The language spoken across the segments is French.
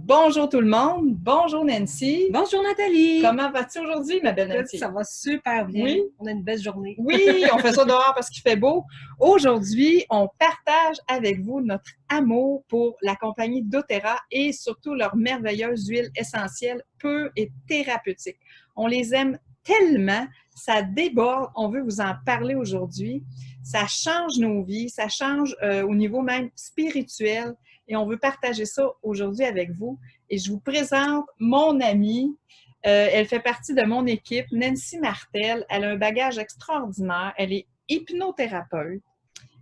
Bonjour tout le monde. Bonjour Nancy. Bonjour Nathalie. Comment vas-tu aujourd'hui, ma belle Nancy? Ça va super bien. Oui. On a une belle journée. Oui, on fait ça dehors parce qu'il fait beau. Aujourd'hui, on partage avec vous notre amour pour la compagnie doTERRA et surtout leurs merveilleuses huiles essentielles pures et thérapeutiques. On les aime tellement, ça déborde. On veut vous en parler aujourd'hui. Ça change nos vies, ça change au niveau même spirituel. Et on veut partager ça aujourd'hui avec vous. Et je vous présente mon amie. Elle fait partie de mon équipe, Nancy Martel. Elle a un bagage extraordinaire. Elle est hypnothérapeute.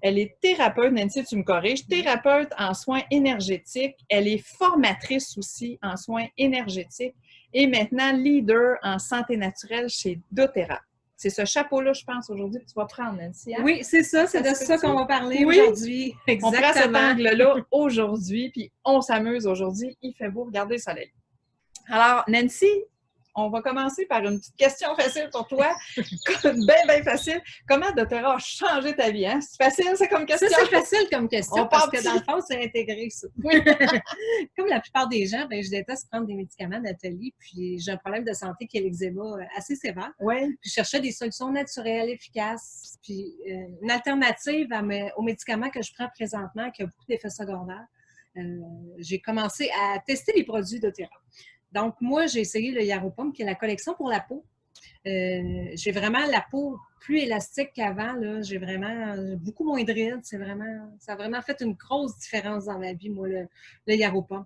Elle est thérapeute, Nancy, tu me corriges, thérapeute en soins énergétiques. Elle est formatrice aussi en soins énergétiques et maintenant leader en santé naturelle chez doTERRA. C'est ce chapeau-là, je pense, aujourd'hui que tu vas prendre, Nancy. Hein? Oui, c'est ça. C'est de ça qu'on va parler aujourd'hui. Exactement. On prend cet angle-là aujourd'hui, puis on s'amuse aujourd'hui. Il fait beau, regardez le soleil. Alors, Nancy, on va commencer par une petite question facile pour toi. Bien facile. Comment doTERRA a changé ta vie? Hein? C'est facile, c'est comme question? Ça, c'est facile comme question parce que dans le fond, c'est intégré ça. Oui. Comme la plupart des gens, je déteste prendre des médicaments, Nathalie, puis j'ai un problème de santé qui est l'eczéma assez sévère. Oui. Puis je cherchais des solutions naturelles, efficaces, puis une alternative aux médicaments que je prends présentement qui a beaucoup d'effets secondaires. J'ai commencé à tester les produits doTERRA. Donc, moi, j'ai essayé le Yaropom, qui est la collection pour la peau. J'ai vraiment la peau plus élastique qu'avant. J'ai vraiment beaucoup moins de rides. Ça a vraiment fait une grosse différence dans ma vie, moi, le Yaropom.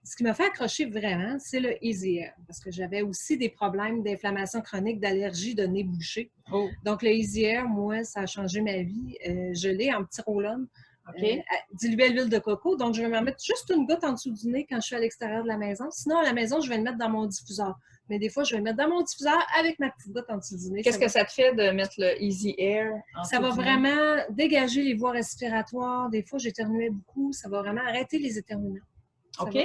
Ce qui m'a fait accrocher vraiment, c'est le Easy Air. Parce que j'avais aussi des problèmes d'inflammation chronique, d'allergie, de nez bouché. Oh. Donc, le Easy Air, moi, ça a changé ma vie. Je l'ai en petit roll-on. Okay. Dilué à l'huile de coco. Donc, je vais me mettre juste une goutte en dessous du nez quand je suis à l'extérieur de la maison. Sinon, à la maison, je vais le mettre dans mon diffuseur. Mais des fois, je vais le mettre dans mon diffuseur avec ma petite goutte en dessous du nez. Qu'est-ce que ça te fait de mettre le Easy Air en Ça va vraiment dégager les voies respiratoires. Des fois, j'éternuais beaucoup. Ça va vraiment arrêter les éternuements.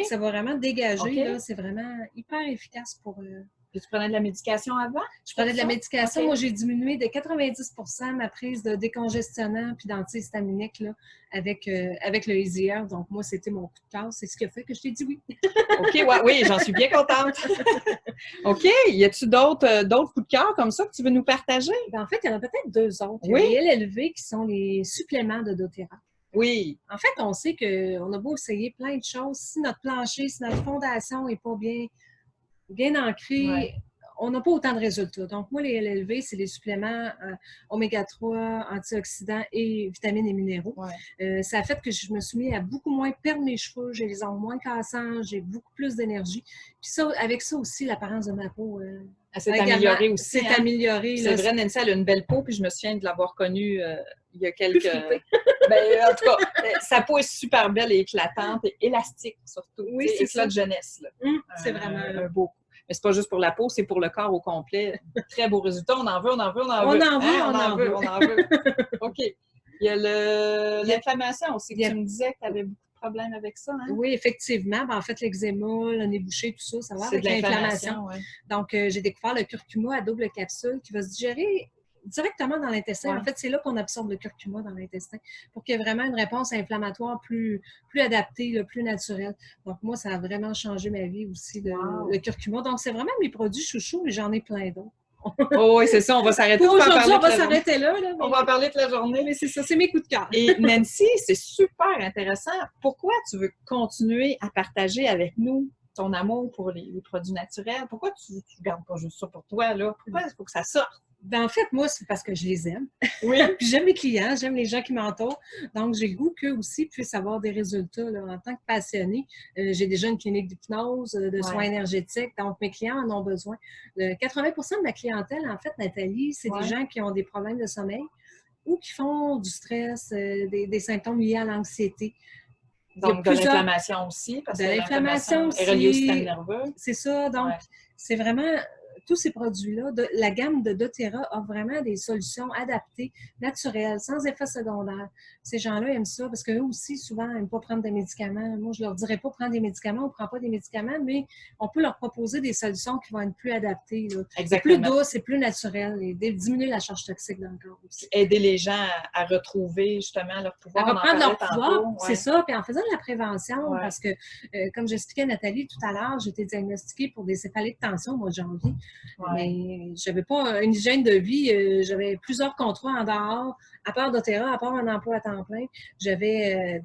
Ça va vraiment dégager. C'est vraiment hyper efficace pour... Et tu prenais de la médication avant? Je prenais de la médication. Moi, j'ai diminué de 90% ma prise de décongestionnant puis d'antihistaminique avec le Easy Air. Donc, moi, c'était mon coup de cœur. C'est ce qui a fait que je t'ai dit oui. OK, ouais, oui, j'en suis bien contente. OK, y a-tu d'autres coups de cœur comme ça que tu veux nous partager? En fait, il y en a peut-être deux autres. Oui. Il y a les LLV qui sont les suppléments de doTERRA. Oui. En fait, on sait qu'on a beau essayer plein de choses. Si notre plancher, si notre fondation n'est pas bien ancré, on n'a pas autant de résultats. Donc, moi, les LLV, c'est des suppléments oméga 3, antioxydants et vitamines et minéraux. Ouais. Ça a fait que je me suis mis à beaucoup moins perdre mes cheveux, j'ai les ongles moins cassants, j'ai beaucoup plus d'énergie. Puis ça, avec ça aussi, l'apparence de ma peau... elle s'est améliorée aussi. C'est amélioré. C'est vrai, Nancy, elle a une belle peau, puis je me souviens de l'avoir connue il y a quelques... en tout cas, sa peau est super belle et éclatante et élastique surtout. Oui, c'est ça. de jeunesse. C'est vraiment un beau. Mais c'est pas juste pour la peau, c'est pour le corps au complet. Très beau résultat. On en veut. On en veut. OK. Il y a l'inflammation aussi. Tu me disais que tu avais beaucoup de problèmes avec ça. Hein? Oui, effectivement. En fait, l'eczéma, le nez bouché, tout ça, ça va avec l'inflammation. Ouais. Donc, j'ai découvert le curcuma à double capsule qui va se digérer directement dans l'intestin. Ouais. En fait, c'est là qu'on absorbe le curcuma dans l'intestin pour qu'il y ait vraiment une réponse inflammatoire plus adaptée, plus naturelle. Donc, moi, ça a vraiment changé ma vie aussi, le curcuma. Donc, c'est vraiment mes produits chouchous, mais j'en ai plein d'autres. Oh oui, c'est ça, on va s'arrêter. Pour aujourd'hui, on va s'arrêter là. Mais... On va en parler toute la journée. Mais c'est ça, c'est mes coups de cœur. Et Nancy, c'est super intéressant. Pourquoi tu veux continuer à partager avec nous ton amour pour les produits naturels? Pourquoi tu ne gardes pas juste ça pour toi? Pourquoi il faut que ça sorte? En fait, moi, c'est parce que je les aime. Oui. Puis j'aime mes clients, j'aime les gens qui m'entourent. Donc, j'ai le goût qu'eux aussi puissent avoir des résultats. En tant que passionnée, j'ai déjà une clinique d'hypnose, de soins énergétiques. Donc, mes clients en ont besoin. 80% de ma clientèle, en fait, Nathalie, c'est des gens qui ont des problèmes de sommeil ou qui font du stress, des symptômes liés à l'anxiété. Donc, de l'inflammation aussi. Parce de l'inflammation aussi. est reliée au système nerveux. C'est ça. Donc, c'est vraiment... tous ces produits-là, la gamme de doTERRA a vraiment des solutions adaptées, naturelles, sans effet secondaire. Ces gens-là aiment ça parce qu'eux aussi, souvent, n'aiment pas prendre des médicaments. Moi, je leur dirais pas prendre des médicaments, on ne prend pas des médicaments, mais on peut leur proposer des solutions qui vont être plus adaptées, là. Plus douces et plus naturelles et diminuer la charge toxique dans le corps aussi. Aider les gens à retrouver justement leur pouvoir. À reprendre leur pouvoir, c'est ça. Puis en faisant de la prévention, parce que, comme j'expliquais à Nathalie tout à l'heure, j'ai été diagnostiquée pour des céphalées de tension au mois de janvier. Mais j'avais pas une hygiène de vie. J'avais plusieurs contrats en dehors, à part doTERRA, à part un emploi à temps plein.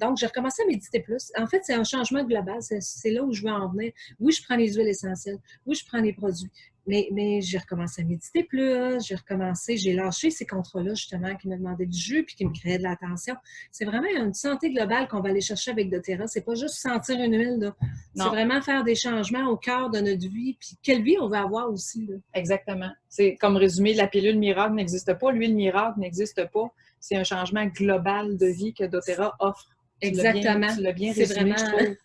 Donc, j'ai recommencé à méditer plus. En fait, c'est un changement global. C'est là où je veux en venir. Oui, je prends les huiles essentielles. Oui, je prends les produits. Mais j'ai recommencé à méditer plus, j'ai lâché ces contrats-là, justement, qui me demandaient du jus puis qui me créaient de la tension. C'est vraiment une santé globale qu'on va aller chercher avec doTERRA. C'est pas juste sentir une huile, là. C'est vraiment faire des changements au cœur de notre vie, puis quelle vie on veut avoir aussi, là. Exactement. C'est comme résumé, la pilule miracle n'existe pas, l'huile miracle n'existe pas. C'est un changement global de vie que doTERRA offre. Exactement. Tu l'as bien résumé, je trouve.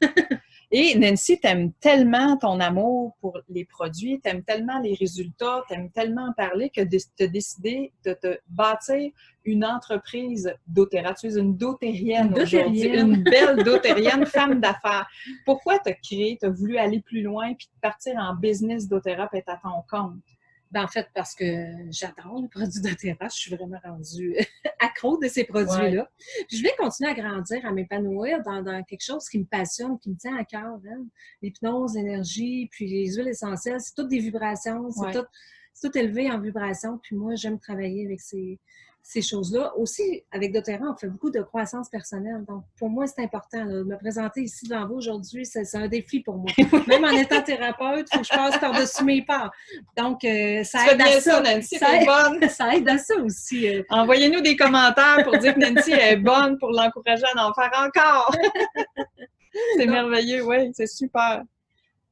Et Nancy, t'aimes tellement ton amour pour les produits, t'aimes tellement les résultats, t'aimes tellement en parler que tu as décidé de te bâtir une entreprise doTERRA. Tu es une dotérienne aujourd'hui, une belle dotérienne, femme d'affaires. Pourquoi t'as voulu aller plus loin puis partir en business doTERRA et être à ton compte? Ben, en fait, parce que j'adore les produits doTERRA. Je suis vraiment rendue accro de ces produits-là. Je vais continuer à grandir, à m'épanouir dans quelque chose qui me passionne, qui me tient à cœur. Hein? L'hypnose, l'énergie, puis les huiles essentielles, c'est toutes des vibrations, c'est tout élevé en vibration. Puis moi, j'aime travailler avec ces choses-là. Aussi, avec doTERRA, on fait beaucoup de croissance personnelle. Donc, pour moi, c'est important de me présenter ici devant vous aujourd'hui. C'est un défi pour moi. Même en étant thérapeute, il faut que je passe par-dessus mes peurs. Donc, ça aide à ça. Nancy, t'es bonne. Ça aide à ça aussi. Envoyez-nous des commentaires pour dire que Nancy est bonne pour l'encourager à en faire encore. C'est merveilleux, oui, c'est super.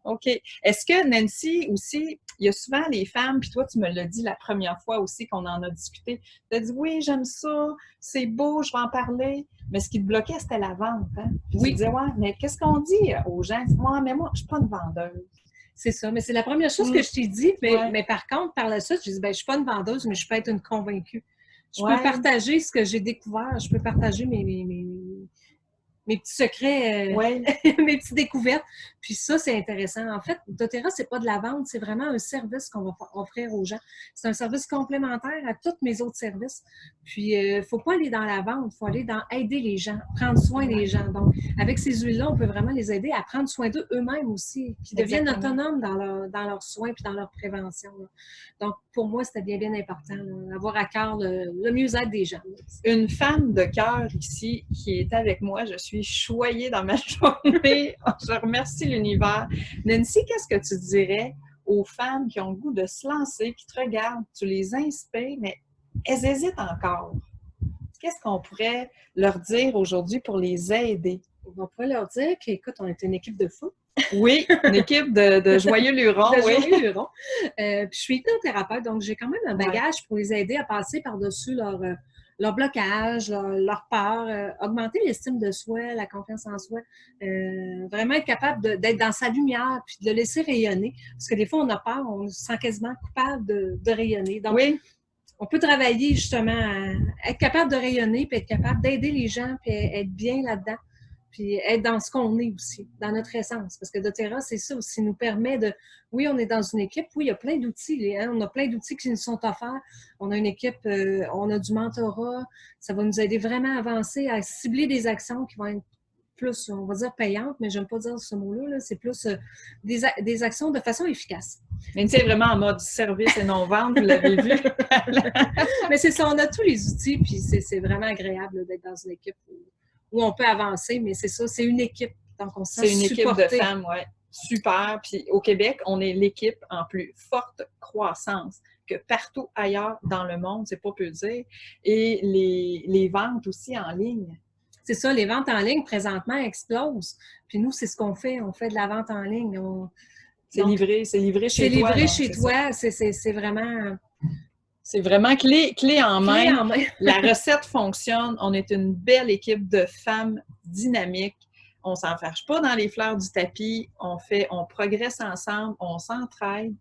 OK. Est-ce que Nancy aussi, il y a souvent les femmes, puis toi, tu me l'as dit la première fois aussi qu'on en a discuté, tu as dit oui, j'aime ça, c'est beau, je vais en parler, mais ce qui te bloquait, c'était la vente. Hein? Puis tu disais, ouais, mais qu'est-ce qu'on dit aux gens? Ouais, mais moi, je ne suis pas une vendeuse. C'est ça, mais c'est la première chose que je t'ai dit, mais par contre, par la suite, je dis, ben, je ne suis pas une vendeuse, mais je peux être une convaincue. Je peux partager ce que j'ai découvert, je peux partager mes petits secrets, mes petites découvertes. Puis ça, c'est intéressant. En fait, doTERRA, c'est pas de la vente, c'est vraiment un service qu'on va offrir aux gens. C'est un service complémentaire à tous mes autres services. Puis, il faut pas aller dans la vente, il faut aller dans aider les gens, prendre soin des gens. Donc, avec ces huiles-là, on peut vraiment les aider à prendre soin d'eux eux-mêmes aussi, qui deviennent autonomes dans leurs soins puis dans leur prévention. Là. Donc, pour moi, c'était bien important d'avoir à cœur le mieux-être des gens. Une femme de cœur ici qui est avec moi, je suis choyée dans ma journée. Je remercie l'univers. Nancy, qu'est-ce que tu dirais aux femmes qui ont le goût de se lancer, qui te regardent, tu les inspires, mais elles hésitent encore? Qu'est-ce qu'on pourrait leur dire aujourd'hui pour les aider? On pourrait leur dire qu'écoute, on est une équipe de fous. Oui, une équipe de joyeux lurons. Joyeux lurons. Puis je suis hypnothérapeute, donc j'ai quand même un bagage pour les aider à passer par-dessus leur blocage, leur peur, augmenter l'estime de soi, la confiance en soi, vraiment être capable d'être dans sa lumière puis de le laisser rayonner. Parce que des fois, on a peur, on se sent quasiment coupable de rayonner. Donc, on peut travailler justement à être capable de rayonner puis être capable d'aider les gens puis être bien là-dedans. Puis être dans ce qu'on est aussi, dans notre essence. Parce que doTERRA, c'est ça aussi, nous permet de... Oui, on est dans une équipe, oui, il y a plein d'outils. Hein, on a plein d'outils qui nous sont offerts. On a une équipe, on a du mentorat. Ça va nous aider vraiment à avancer, à cibler des actions qui vont être plus, on va dire, payantes, mais j'aime pas dire ce mot-là. Là. C'est plus des actions de façon efficace. Mais c'est vraiment en mode service et non vente, vous l'avez vu. Mais c'est ça, on a tous les outils, puis c'est vraiment agréable d'être dans une équipe où on peut avancer, mais c'est ça, c'est une équipe. Donc, on se sent supporté. C'est une équipe de femmes, oui. Super. Puis au Québec, on est l'équipe en plus forte croissance que partout ailleurs dans le monde, c'est pas peu dire. Et les ventes aussi en ligne. C'est ça, les ventes en ligne, présentement, explosent. Puis nous, c'est ce qu'on fait. On fait de la vente en ligne. C'est livré chez toi. C'est livré chez toi. C'est vraiment... C'est vraiment clé en main. La recette fonctionne. On est une belle équipe de femmes dynamiques. On ne s'enfarge pas dans les fleurs du tapis. On progresse ensemble. On s'entraide.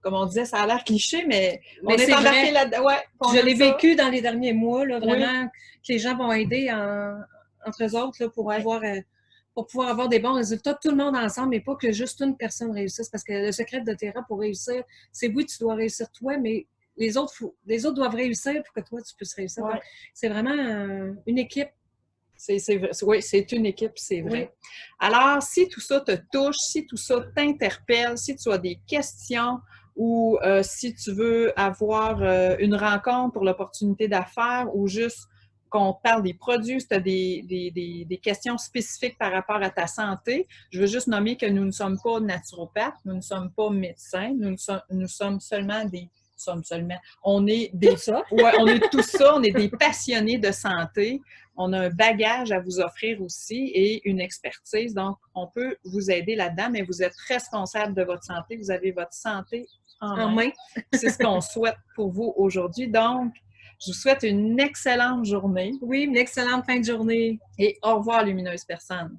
comme on disait, ça a l'air cliché, mais on Mais est c'est embarqué vrai. là-dedans. Ouais, on Je aime l'ai ça. vécu dans les derniers mois, là, Oui. vraiment, que les gens vont aider entre eux autres là, Ouais. pour pouvoir avoir des bons résultats, tout le monde ensemble, mais pas que juste une personne réussisse. Parce que le secret de doTERRA pour réussir, c'est oui, tu dois réussir toi, mais les autres doivent réussir pour que toi, tu puisses réussir. Ouais. Donc, c'est vraiment une équipe. Oui, c'est une équipe, c'est vrai. Oui. Alors, si tout ça te touche, si tout ça t'interpelle, si tu as des questions ou si tu veux avoir une rencontre pour l'opportunité d'affaires ou juste qu'on te parle des produits, si tu as des questions spécifiques par rapport à ta santé, je veux juste nommer que nous ne sommes pas naturopathes, nous ne sommes pas médecins, nous sommes seulement on est des, Tout ça. ouais, on est tout ça, on est des passionnés de santé. On a un bagage à vous offrir aussi et une expertise. Donc, on peut vous aider là-dedans, mais vous êtes responsable de votre santé. Vous avez votre santé en main. C'est ce qu'on souhaite pour vous aujourd'hui. Donc, je vous souhaite une excellente journée. Oui, une excellente fin de journée. Et au revoir, lumineuse personne.